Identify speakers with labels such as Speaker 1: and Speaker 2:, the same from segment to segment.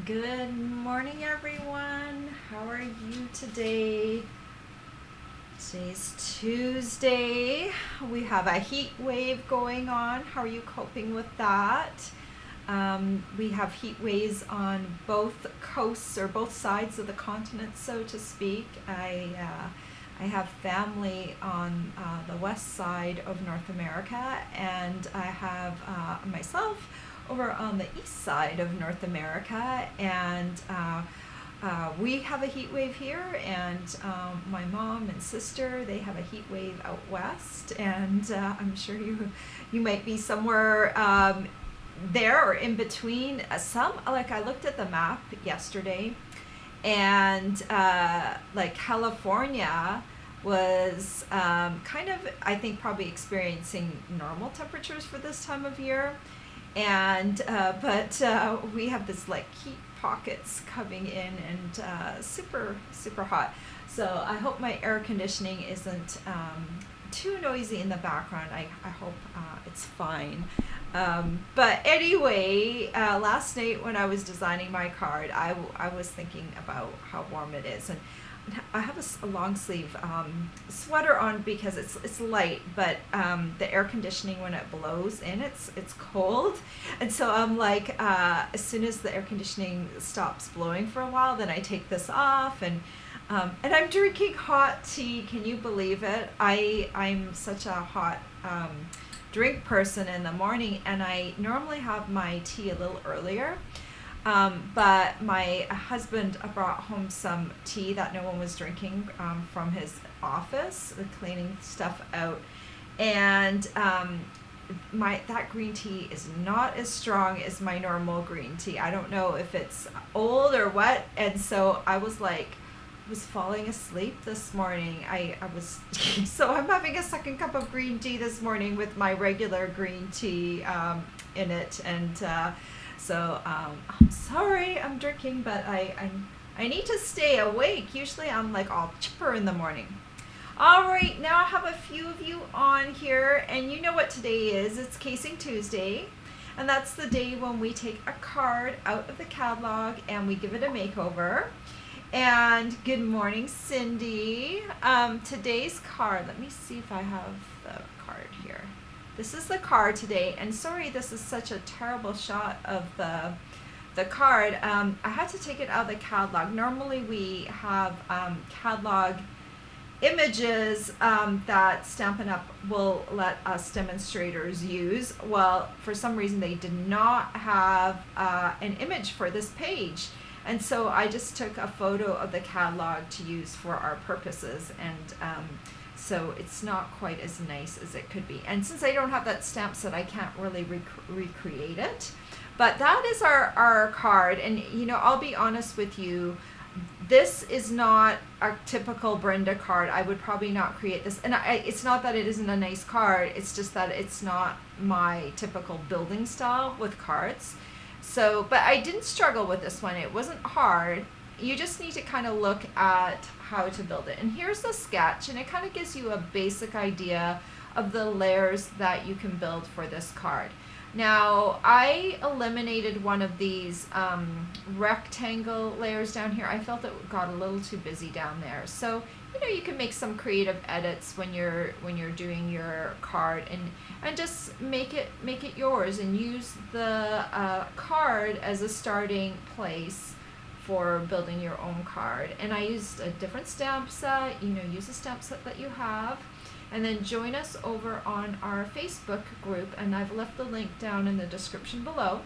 Speaker 1: Good morning, everyone. How are you today? Today's Tuesday. We have a heat wave going on. How are you coping with that? We have heat waves on both coasts or both sides of the continent, so to speak. I have family on the west side of North America, and I have myself over on the east side of North America, and we have a heat wave here, and my mom and sister, they have a heat wave out west, and I'm sure you might be somewhere there or in between. Like I looked at the map yesterday, and like California was kind of, I think, probably experiencing normal temperatures for this time of year, and but we have this like heat pockets coming in, and super hot. So I hope my air conditioning isn't too noisy in the background. I hope it's fine. But anyway, last night when I was designing my card, I was thinking about how warm it is, and I have a long sleeve sweater on because it's light, but the air conditioning, when it blows in, it's cold, and so I'm like, as soon as the air conditioning stops blowing for a while, then I take this off, and I'm drinking hot tea. Can you believe it? I'm such a hot drink person in the morning, and I normally have my tea a little earlier. But my husband brought home some tea that no one was drinking from his office, cleaning stuff out, and that green tea is not as strong as my normal green tea. I don't know if it's old or what, and so I was falling asleep this morning. I was so I'm having a second cup of green tea this morning with my regular green tea in it, and so I'm sorry I'm drinking, but I need to stay awake. Usually I'm like all chipper in the morning. All right, now I have a few of you on here, and you know what today is. It's Casing Tuesday, and that's the day when we take a card out of the catalog and we give it a makeover. And good morning, Cindy. Today's card, let me see if I have the card here. This is the card today, and sorry this is such a terrible shot of the card. I had to take it out of the catalog. Normally we have catalog images that Stampin' Up will let us demonstrators use. Well, for some reason they did not have an image for this page, and so I just took a photo of the catalog to use for our purposes, and so it's not quite as nice as it could be. And since I don't have that stamp set, I can't really recreate it. But that is our card. And, you know, I'll be honest with you, this is not a typical Brenda card. I would probably not create this. And it's not that it isn't a nice card. It's just that it's not my typical building style with cards. So, but I didn't struggle with this one. It wasn't hard. You just need to kind of look at how to build it. And here's the sketch, and it kind of gives you a basic idea of the layers that you can build for this card. Now, I eliminated one of these rectangle layers down here. I felt it got a little too busy down there. So, you know, you can make some creative edits when you're doing your card, and just make it yours, and use the card as a starting place for building your own card. And I used a different stamp set. You know, use a stamp set that you have, and then join us over on our Facebook group, and I've left the link down in the description below,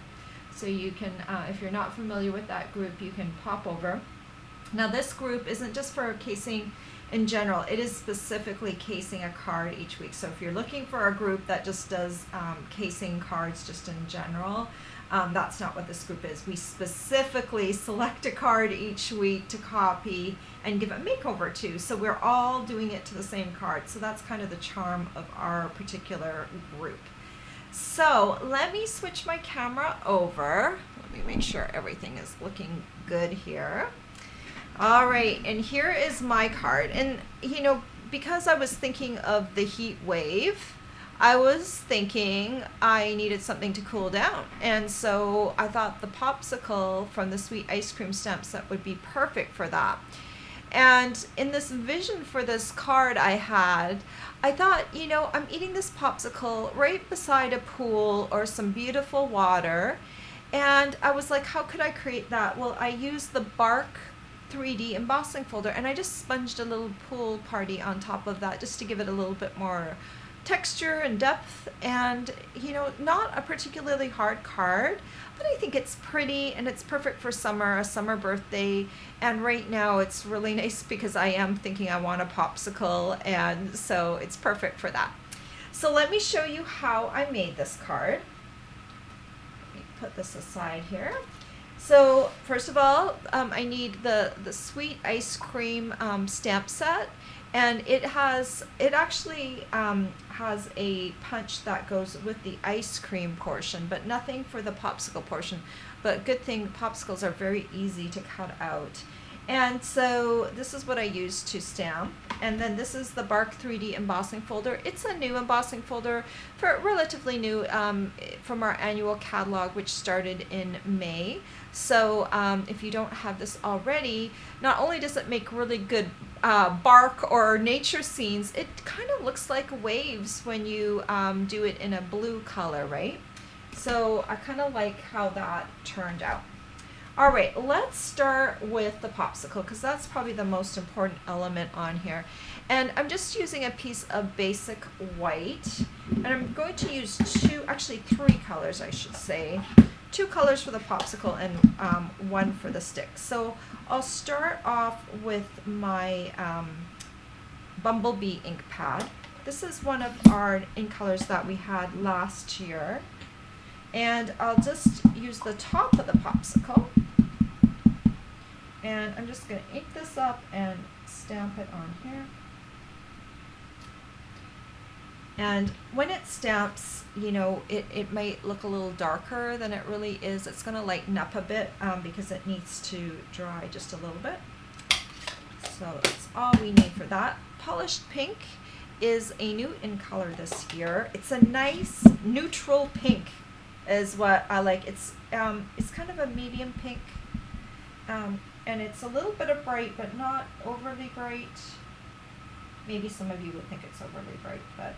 Speaker 1: so you can, if you're not familiar with that group, you can pop over. Now, this group isn't just for casing in general. It is specifically casing a card each week. So if you're looking for a group that just does casing cards just in general, that's not what this group is. We specifically select a card each week to copy and give a makeover to. So we're all doing it to the same card. So that's kind of the charm of our particular group. So let me switch my camera over. Let me make sure everything is looking good here. All right, and here is my card. And, you know, because I was thinking of the heat wave, I was thinking I needed something to cool down. And so I thought the Popsicle from the Sweet Ice Cream stamp set would be perfect for that. And in this vision for this card I thought, I'm eating this popsicle right beside a pool or some beautiful water. And I was like, how could I create that? Well, I used the Bark 3D embossing folder and I just sponged a little pool party on top of that just to give it a little bit more texture and depth, and not a particularly hard card, but I think it's pretty and it's perfect for summer, a summer birthday. And right now it's really nice because I am thinking I want a popsicle, and so it's perfect for that. So let me show you how I made this card. Let me put this aside here. So first of all, I need the Sweet Ice Cream stamp set. And it actually has a punch that goes with the ice cream portion, but nothing for the popsicle portion. But good thing, popsicles are very easy to cut out. And so this is what I use to stamp. And then this is the Bark 3D embossing folder. It's a new embossing folder, relatively new, from our annual catalog, which started in May. So if you don't have this already, not only does it make really good bark or nature scenes, it kind of looks like waves when you do it in a blue color, right? So I kind of like how that turned out. All right, let's start with the popsicle because that's probably the most important element on here. And I'm just using a piece of basic white, and I'm going to use three colors, I should say. 2 colors for the popsicle and 1 for the stick. So I'll start off with my Bumblebee ink pad. This is one of our ink colors that we had last year. And I'll just use the top of the popsicle. And I'm just going to ink this up and stamp it on here. And when it stamps, it might look a little darker than it really is. It's going to lighten up a bit because it needs to dry just a little bit. So that's all we need for that. Polished pink is a new in color this year. It's a nice neutral pink is what I like. It's kind of a medium pink, and it's a little bit of bright, but not overly bright. Maybe some of you would think it's overly bright, but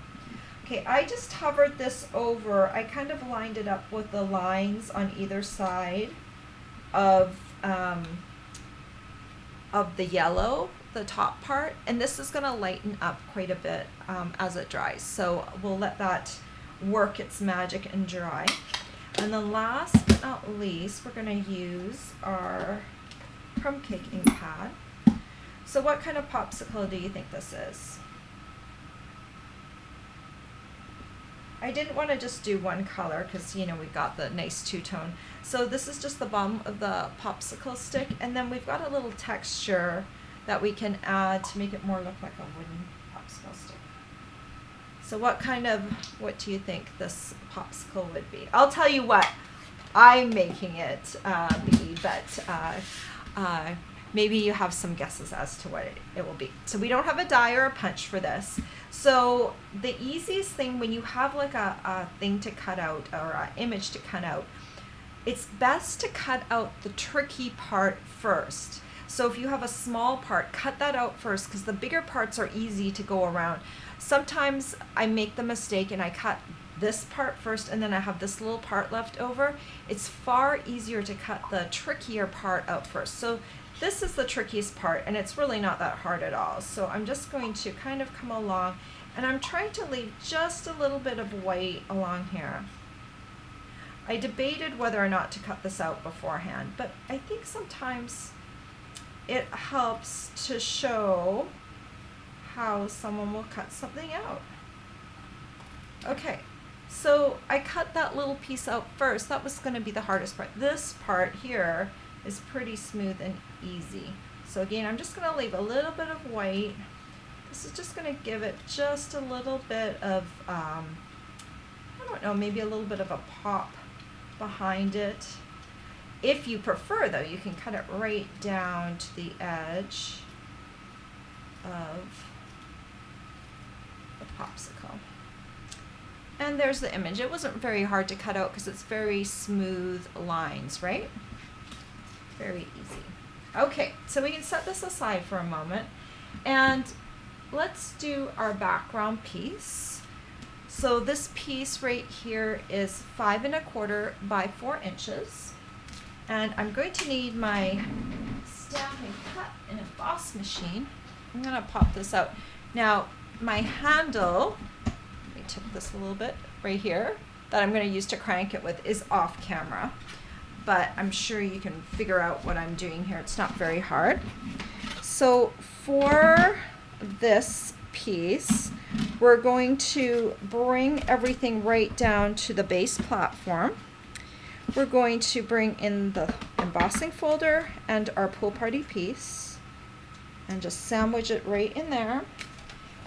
Speaker 1: okay, I just hovered this over. I kind of lined it up with the lines on either side of the yellow, the top part, and this is going to lighten up quite a bit as it dries. So we'll let that work its magic and dry. And then last but not least, we're going to use our Crumb Cake Ink Pad. So what kind of popsicle do you think this is? I didn't want to just do one color because, we got the nice two-tone. So this is just the bottom of the popsicle stick, and then we've got a little texture that we can add to make it more look like a wooden popsicle stick. So what do you think this popsicle would be? I'll tell you what I'm making it be, but maybe you have some guesses as to what it will be. So we don't have a die or a punch for this. So the easiest thing when you have like a thing to cut out or an image to cut out, it's best to cut out the tricky part first. So if you have a small part, cut that out first because the bigger parts are easy to go around. Sometimes I make the mistake and I cut this part first and then I have this little part left over. It's far easier to cut the trickier part out first. So this is the trickiest part and it's really not that hard at all. So I'm just going to kind of come along and I'm trying to leave just a little bit of white along here. I debated whether or not to cut this out beforehand, but I think sometimes it helps to show how someone will cut something out. Okay, so I cut that little piece out first. That was going to be the hardest part. This part here is pretty smooth and easy. So again, I'm just going to leave a little bit of white. This is just going to give it just a little bit of, I don't know, maybe a little bit of a pop behind it. If you prefer, though, you can cut it right down to the edge of the popsicle. And there's the image. It wasn't very hard to cut out because it's very smooth lines, right? Very easy. Okay, so we can set this aside for a moment and let's do our background piece. So this piece right here is 5 1/4 by 4 inches. And I'm going to need my Stampin' Cut and Emboss machine. I'm gonna pop this out. Now, my handle, let me tip this a little bit right here, that I'm gonna use to crank it with is off camera. But I'm sure you can figure out what I'm doing here. It's not very hard. So for this piece, we're going to bring everything right down to the base platform. We're going to bring in the embossing folder and our pool party piece and just sandwich it right in there.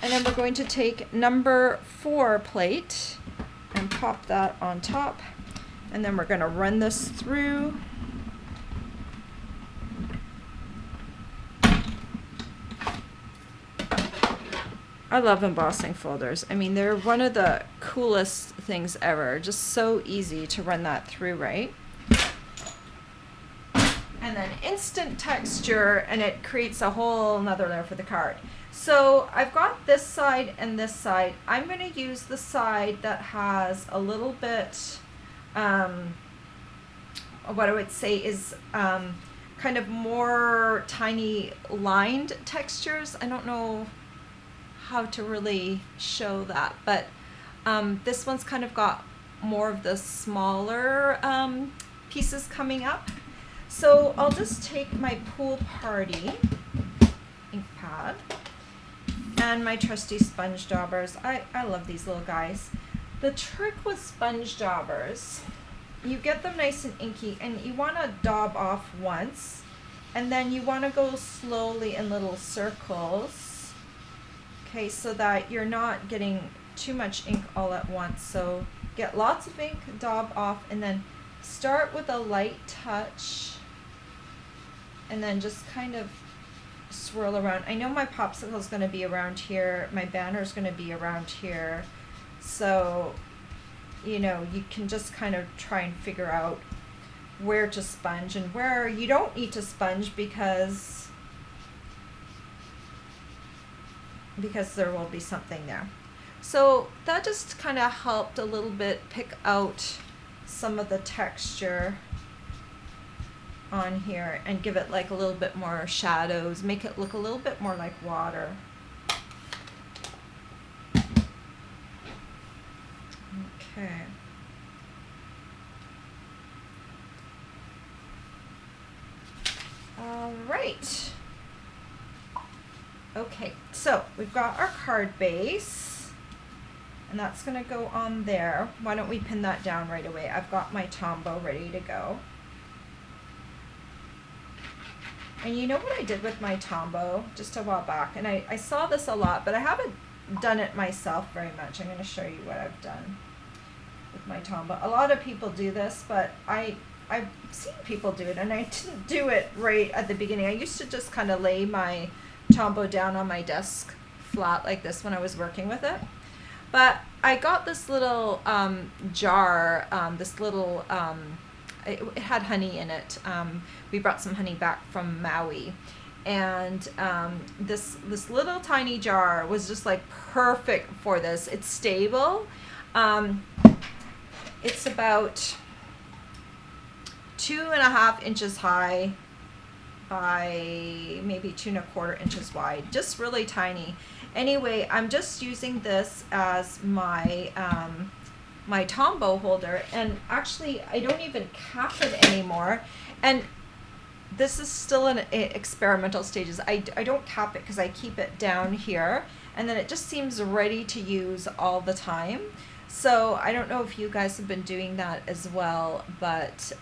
Speaker 1: And then we're going to take number 4 plate and pop that on top. And then we're going to run this through. I love embossing folders. I mean, they're one of the coolest things ever. Just so easy to run that through, right? And then instant texture, and it creates a whole nother layer for the card. So I've got this side and this side. I'm going to use the side that has a little bit, what I would say is kind of more tiny lined textures. I don't know how to really show that, but this one's kind of got more of the smaller pieces coming up. So I'll just take my Pool Party ink pad and my trusty sponge daubers. I love these little guys. The trick with sponge daubers, you get them nice and inky and you want to daub off once and then you want to go slowly in little circles, okay, so that you're not getting too much ink all at once. So get lots of ink, daub off, and then start with a light touch and then just kind of swirl around. I know my popsicle is going to be around here, my banner is going to be around here, so you know, you can just kind of try and figure out where to sponge and where you don't need to sponge because there will be something there. So that just kind of helped a little bit pick out some of the texture on here and give it like a little bit more shadows, make it look a little bit more like water. Okay. All right. Okay, so we've got our card base and that's going to go on there. Why don't we pin that down right away? I've got my Tombow ready to go. And you know what I did with my Tombow just a while back, and I saw this a lot, but I haven't done it myself very much. I'm going to show you what I've done with my Tombow. A lot of people do this, but I've seen people do it, and I didn't do it right at the beginning. I used to just kind of lay my Tombow down on my desk flat like this when I was working with it. But I got this little jar, this little, it had honey in it. We brought some honey back from Maui. And this little tiny jar was just like perfect for this. It's stable. It's about 2.5 inches high by maybe 2 1/4 inches wide, just really tiny. Anyway, I'm just using this as my my Tombow holder, and actually I don't even cap it anymore. And this is still in experimental stages. I don't cap it because I keep it down here, and then it just seems ready to use all the time. So I don't know if you guys have been doing that as well, but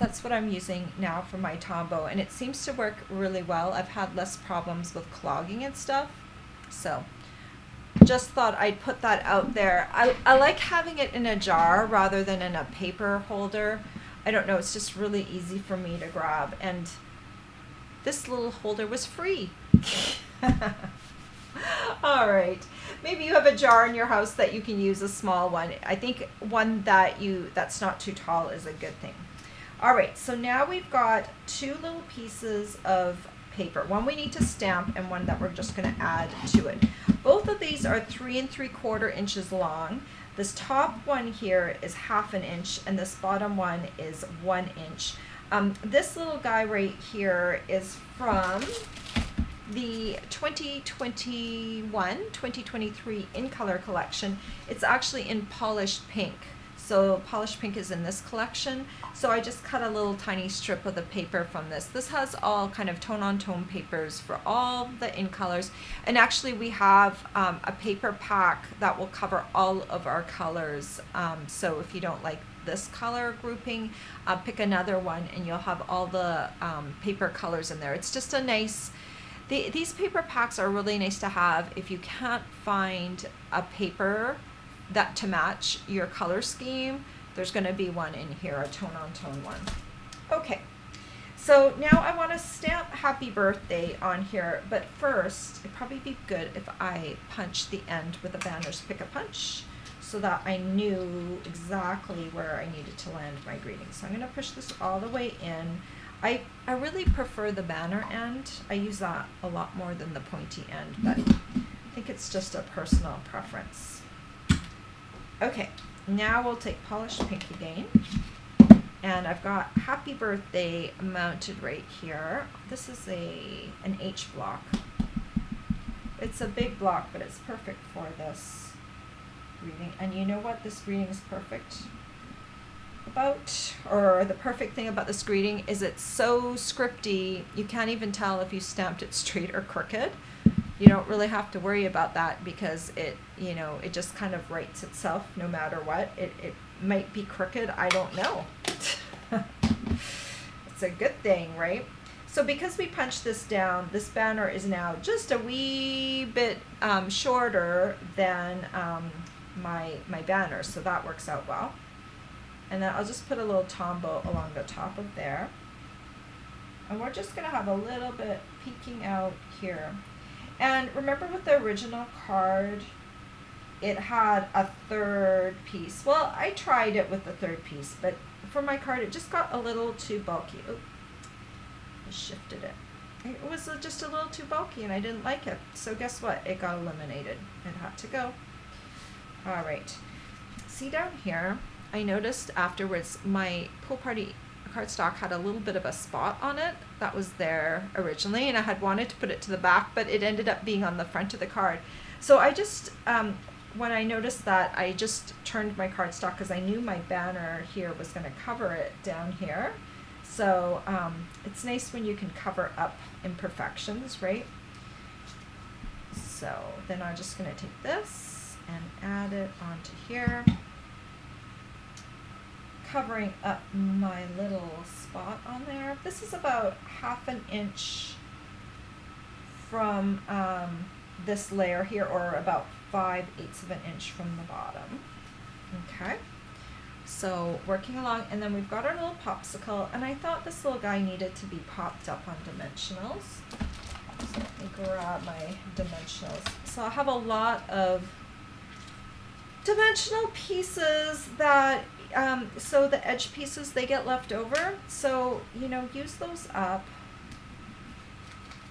Speaker 1: that's what I'm using now for my Tombow, and it seems to work really well. I've had less problems with clogging and stuff, so just thought I'd put that out there. I like having it in a jar rather than in a paper holder. I don't know, it's just really easy for me to grab, and this little holder was free. All right. Maybe you have a jar in your house that you can use, a small one. I think one that's not too tall is a good thing. All right, so now we've got two little pieces of paper. One we need to stamp and one that we're just going to add to it. Both of these are 3 3/4 inches long. This top one here is 1/2 inch and this bottom one is 1 inch. This little guy right here is from the 2021-2023 In Color collection. It's actually in polished pink. So polished pink is in this collection. So I just cut a little tiny strip of the paper from this. This has all kind of tone-on-tone papers for all the In Colors. And actually we have a paper pack that will cover all of our colors. So if you don't like this color grouping, pick another one and you'll have all the paper colors in there. It's just a nice, these paper packs are really nice to have if you can't find a paper that to match your color scheme. There's going to be one in here, a tone-on-tone one. Okay, so now I want to stamp happy birthday on here, but first it'd probably be good if I punch the end with a banner's pick a punch so that I knew exactly where I needed to land my greeting. So I'm going to push this all the way in. I really prefer the banner end. I use that a lot more than the pointy end, but I think it's just a personal preference. Okay, now we'll take polished pink again, and I've got happy birthday mounted right here. This is an H block. It's a big block, but it's perfect for this greeting. And you know what this greeting is perfect about, or the perfect thing about this greeting is it's so scripty, you can't even tell if you stamped it straight or crooked. You don't really have to worry about that because it just kind of writes itself no matter what. It might be crooked, I don't know. It's a good thing, right? So because we punched this down, this banner is now just a wee bit shorter than my banner, so that works out well. And then I'll just put a little tombow along the top of there. And we're just going to have a little bit peeking out here. And remember with the original card, it had a third piece. Well, I tried it with the third piece, but for my card, it just got a little too bulky. Oh, I shifted it. It was just a little too bulky and I didn't like it. So guess what? It got eliminated. It had to go. All right. See down here, I noticed afterwards my pool party cardstock had a little bit of a spot on it that was there originally, and I had wanted to put it to the back, but it ended up being on the front of the card. So I just, when I noticed that, I just turned my cardstock because I knew my banner here was going to cover it down here. So it's nice when you can cover up imperfections, right? So then I'm just going to take this and add it onto here, covering up my little spot on there. This is about 1/2 inch from this layer here, or about 5/8 of an inch from the bottom. Okay, so working along, and then we've got our little popsicle, and I thought this little guy needed to be popped up on dimensionals. So let me grab my dimensionals. So I have a lot of dimensional pieces that so the edge pieces, they get left over, so use those up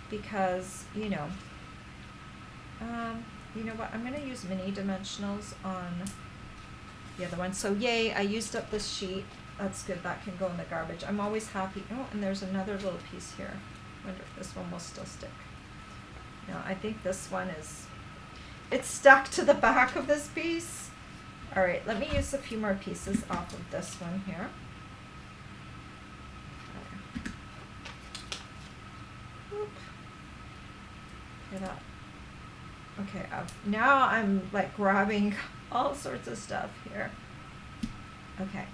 Speaker 1: because you know what, I'm going to use mini dimensionals on the other one. So yay, I used up this sheet. That's good, that can go in the garbage. I'm always happy. Oh, and there's another little piece here. Wonder if this one will still stick. No, I think this one it's stuck to the back of this piece. All right, let me use a few more pieces off of this one here. Okay, that. Okay, now I'm like grabbing all sorts of stuff here. Okay,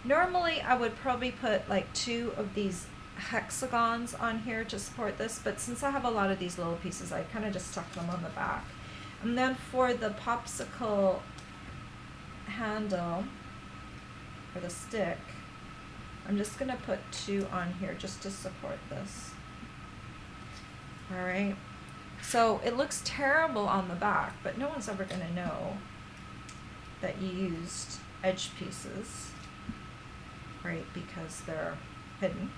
Speaker 1: normally I would probably put like 2 of these hexagons on here to support this, but since I have a lot of these little pieces, I kind of just stuck them on the back. And then for the popsicle handle, for the stick, I'm just going to put 2 on here just to support this. All right, So it looks terrible on the back, but no one's ever going to know that you used edge pieces, right? Because they're hidden.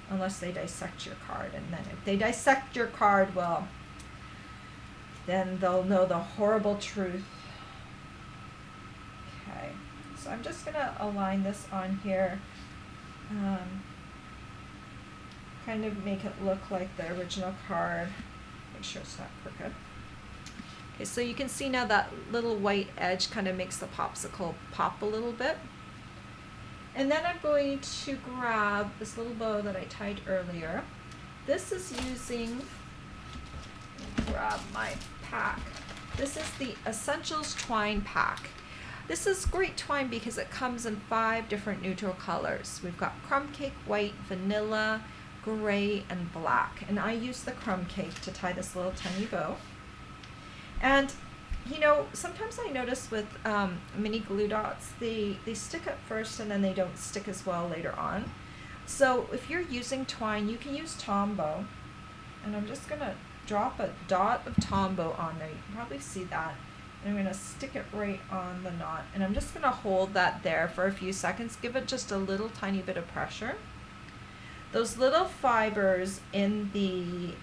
Speaker 1: Unless they dissect your card. And then if they dissect your card, well, then they'll know the horrible truth. Okay, so I'm just going to align this on here. Kind of make it look like the original card. Make sure it's not crooked. Okay, so you can see now that little white edge kind of makes the popsicle pop a little bit. And then I'm going to grab this little bow that I tied earlier. This is using, grab my pack. This is the Essentials Twine Pack. This is great twine because it comes in 5 different neutral colors. We've got crumb cake, white, vanilla, gray, and black. And I use the crumb cake to tie this little tiny bow. And you know, sometimes I notice with mini glue dots, they stick at first and then they don't stick as well later on. So if you're using twine, you can use Tombow. And I'm just going to drop a dot of Tombow on there. You can probably see that. And I'm going to stick it right on the knot. And I'm just going to hold that there for a few seconds. Give it just a little tiny bit of pressure. Those little fibers in the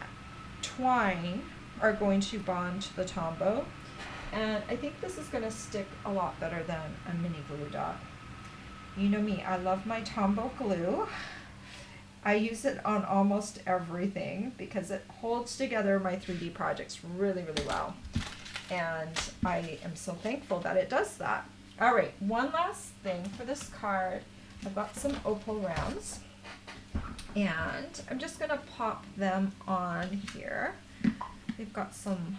Speaker 1: twine are going to bond to the Tombow. And I think this is going to stick a lot better than a mini glue dot. You know me, I love my Tombow glue. I use it on almost everything because it holds together my 3D projects really, really well. And I am so thankful that it does that. All right, one last thing for this card. I've got some Opal Rounds. And I'm just going to pop them on here. They've got some...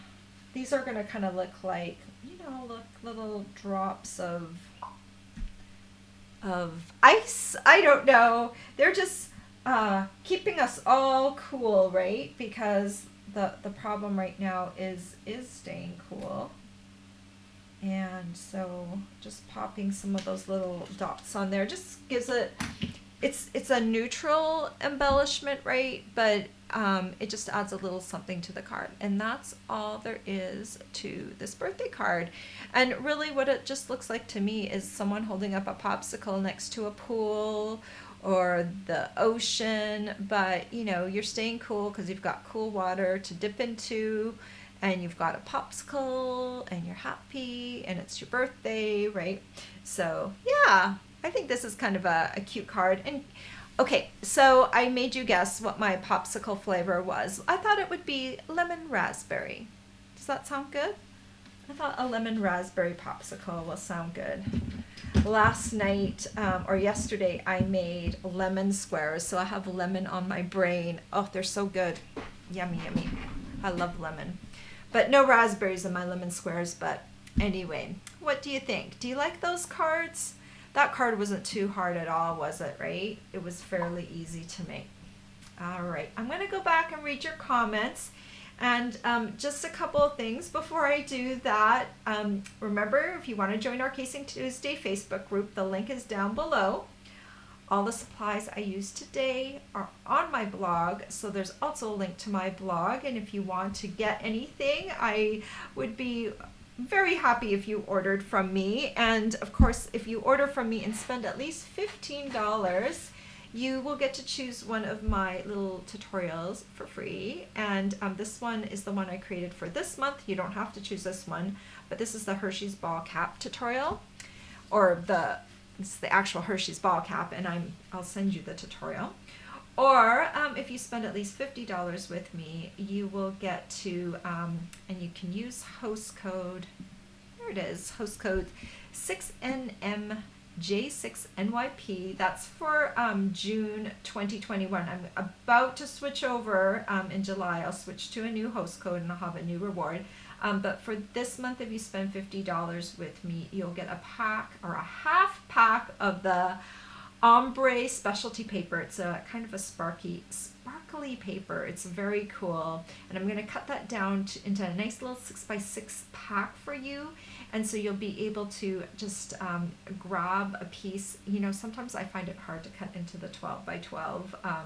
Speaker 1: These are going to kind of look like, you know, look little drops of ice. I don't know. They're just keeping us all cool, right? Because the problem right now is staying cool. And so just popping some of those little dots on there just gives it, it's a neutral embellishment, right? But it just adds a little something to the card. And that's all there is to this birthday card. And really what it just looks like to me is someone holding up a popsicle next to a pool or the ocean. But, you know, you're staying cool because you've got cool water to dip into and you've got a popsicle and you're happy and it's your birthday, right? So, yeah, I think this is kind of a cute card. And okay, so I made you guess what my popsicle flavor was. I thought it would be lemon raspberry. Does that sound good? I thought a lemon raspberry popsicle will sound good. Last night or yesterday I made lemon squares, so I have lemon on my brain. Oh, they're so good. Yummy, yummy. I love lemon. But no raspberries in my lemon squares, but anyway, what do you think? Do you like those cards? That card wasn't too hard at all, was it, right? It was fairly easy to make. All right, I'm going to go back and read your comments. And just a couple of things before I do that. Remember, if you want to join our Casing Tuesday Facebook group, the link is down below. All the supplies I used today are on my blog, so there's also a link to my blog. And if you want to get anything, I would be very happy if you ordered from me. And of course, if you order from me and spend at least $15, you will get to choose one of my little tutorials for free. And this one is the one I created for this month. You don't have to choose this one, but this is the Hershey's ball cap tutorial, or it's the actual Hershey's ball cap, and I'll send you the tutorial. Or if you spend at least $50 with me, you will get to, and you can use host code, there it is, host code 6NMJ6NYP. That's for June 2021. I'm about to switch over in July. I'll switch to a new host code and I'll have a new reward. But for this month, if you spend $50 with me, you'll get a pack or a half pack of the ombre specialty paper. It's a kind of a sparkly sparkly paper. It's very cool. And I'm going to cut that down into a nice little 6x6 pack for you. And so you'll be able to just grab a piece. You know, sometimes I find it hard to cut into the 12x12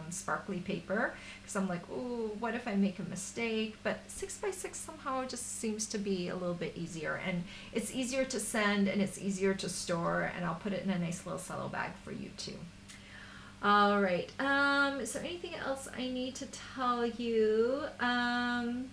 Speaker 1: sparkly paper because I'm like, oh, what if I make a mistake? But 6x6 somehow just seems to be a little bit easier. And it's easier to send and it's easier to store. And I'll put it in a nice little cello bag for you too. All right. Is there anything else I need to tell you? I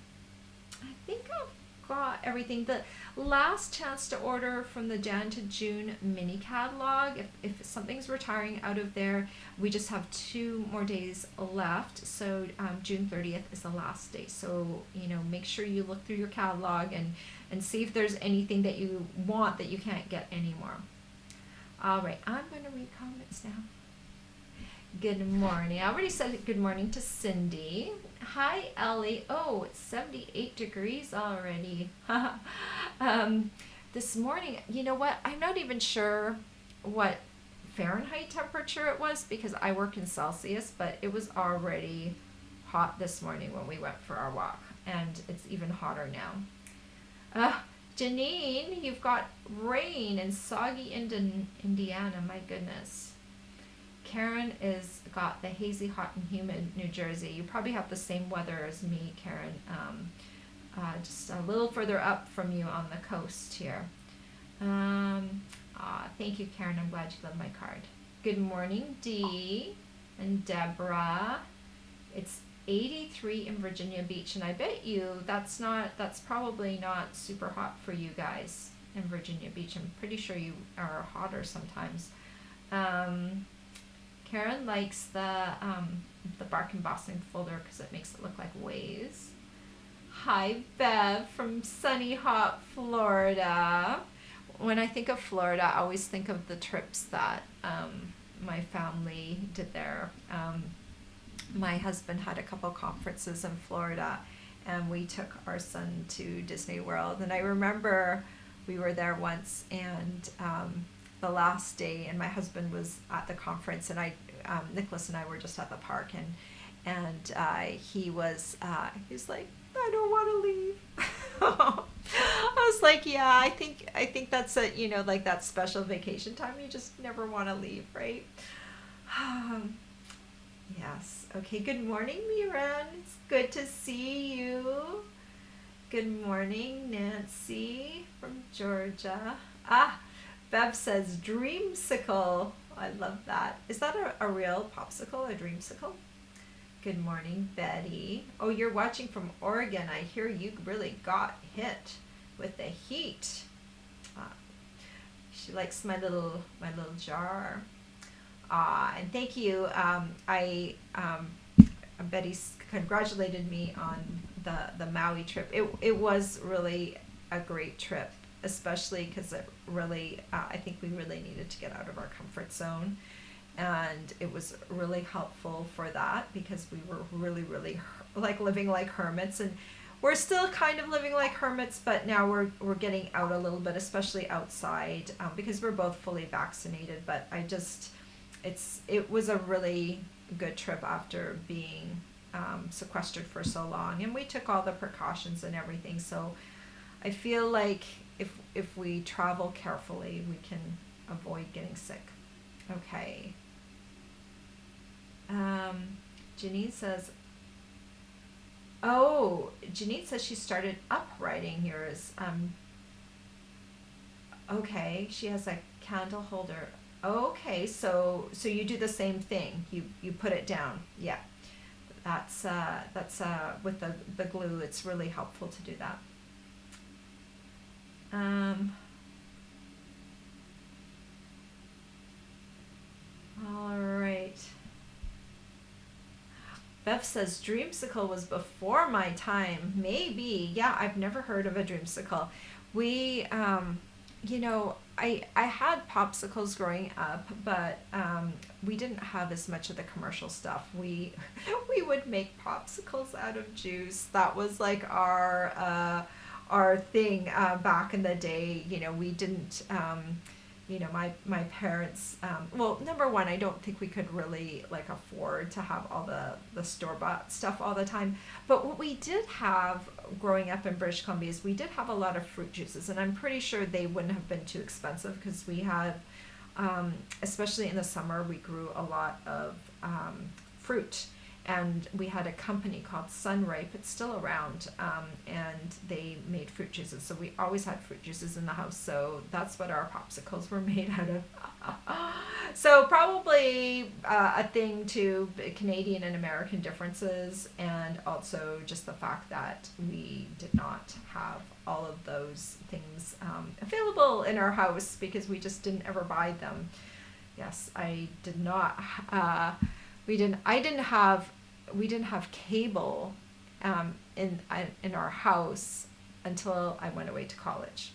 Speaker 1: think I've got everything. The last chance to order from the Jan to June mini catalog. If something's retiring out of there, we just have 2 more days left. So June 30th is the last day. So, you know, make sure you look through your catalog and see if there's anything that you want that you can't get anymore. All right. I'm going to read comments now. Good morning. I already said good morning to Cindy. Hi, Ellie. Oh, it's 78 degrees already. This morning, you know what? I'm not even sure what Fahrenheit temperature it was because I work in Celsius, but it was already hot this morning when we went for our walk, and it's even hotter now. Janine, you've got rain in soggy Indiana. My goodness. Karen is got the hazy, hot, and humid New Jersey. You probably have the same weather as me, Karen. Just a little further up from you on the coast here. Thank you, Karen. I'm glad you love my card. Good morning, Dee and Deborah. It's 83 in Virginia Beach, and I bet you that's probably not super hot for you guys in Virginia Beach. I'm pretty sure you are hotter sometimes. Karen likes the bark embossing folder because it makes it look like waves. Hi, Bev from sunny, hot Florida. When I think of Florida, I always think of the trips that my family did there. My husband had a couple conferences in Florida, and we took our son to Disney World. And I remember we were there once, and the last day, and my husband was at the conference, and Nicholas and I were just at the park, and he was like, I don't want to leave. I was like, yeah, I think that's like that special vacation time. You just never want to leave, right? Yes. Okay. Good morning, Miran. It's good to see you. Good morning, Nancy from Georgia. Bev says dreamsicle. I love that. Is that a real popsicle, a dreamsicle? Good morning, Betty. Oh, you're watching from Oregon. I hear you really got hit with the heat. She likes my little jar. And thank you. Betty's congratulated me on the Maui trip. It was really a great trip, especially because it really, I think we really needed to get out of our comfort zone. And it was really helpful for that because we were really, really like living like hermits. And we're still kind of living like hermits, but now we're getting out a little bit, especially outside, because we're both fully vaccinated. But it was a really good trip after being sequestered for so long. And we took all the precautions and everything. So I feel like if we travel carefully, we can avoid getting sick. Okay. Janine says, Janine says she started up writing yours. Okay, she has a candle holder. Okay, so you do the same thing. You put it down. Yeah. That's with the glue, it's really helpful to do that. All right. Beth says dreamsicle was before my time. Maybe. Yeah, I've never heard of a dreamsicle. We, I had popsicles growing up, but we didn't have as much of the commercial stuff. We would make popsicles out of juice. That was like our thing back in the day. We didn't. you know, my parents, well, number one, I don't think we could really like afford to have all the store-bought stuff all the time. But what we did have growing up in British Columbia is we did have a lot of fruit juices, and I'm pretty sure they wouldn't have been too expensive because we had, especially in the summer, we grew a lot of fruit. And we had a company called Sunripe. It's still around, and they made fruit juices. So we always had fruit juices in the house. So that's what our popsicles were made out of. So probably a thing to Canadian and American differences, and also just the fact that we did not have all of those things available in our house because we just didn't ever buy them. Yes, I did not. We didn't have cable in our house until I went away to college.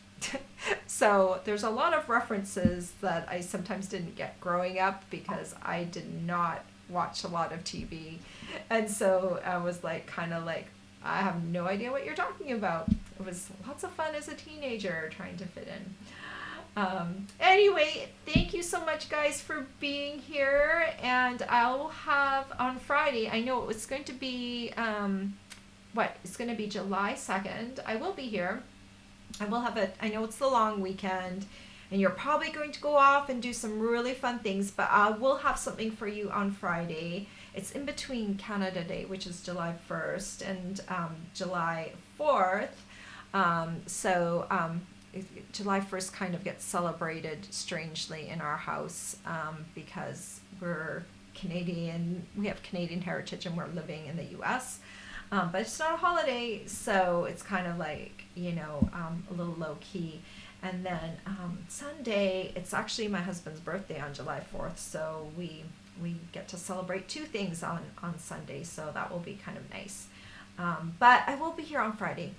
Speaker 1: So there's a lot of references that I sometimes didn't get growing up because I did not watch a lot of TV. And so I was like, kind of like, I have no idea what you're talking about. It was lots of fun as a teenager trying to fit in. Anyway, thank you so much, guys, for being here. And I'll have on Friday, I know it's going to be, it's going to be July 2nd. I will be here. I will have I know it's the long weekend, and you're probably going to go off and do some really fun things, but I will have something for you on Friday. It's in between Canada Day, which is July 1st, and July 4th. July 1st kind of gets celebrated strangely in our house because we're Canadian, we have Canadian heritage and we're living in the US. But it's not a holiday, so it's kind of like, you know, a little low key. And then Sunday, it's actually my husband's birthday on July 4th, so we get to celebrate two things on Sunday, so that will be kind of nice. But I will be here on Friday.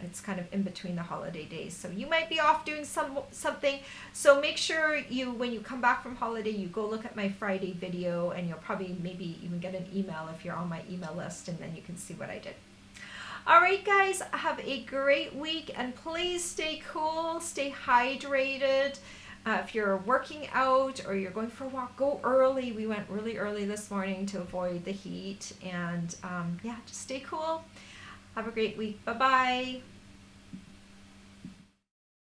Speaker 1: It's kind of in between the holiday days, so you might be off doing something. So make sure when you come back from holiday, you go look at my Friday video, and you'll probably maybe even get an email if you're on my email list, and then you can see what I did. All right, guys, have a great week, and please stay cool, stay hydrated. If you're working out or you're going for a walk, go early. We went really early this morning to avoid the heat. And just stay cool. Have a great week. Bye-bye.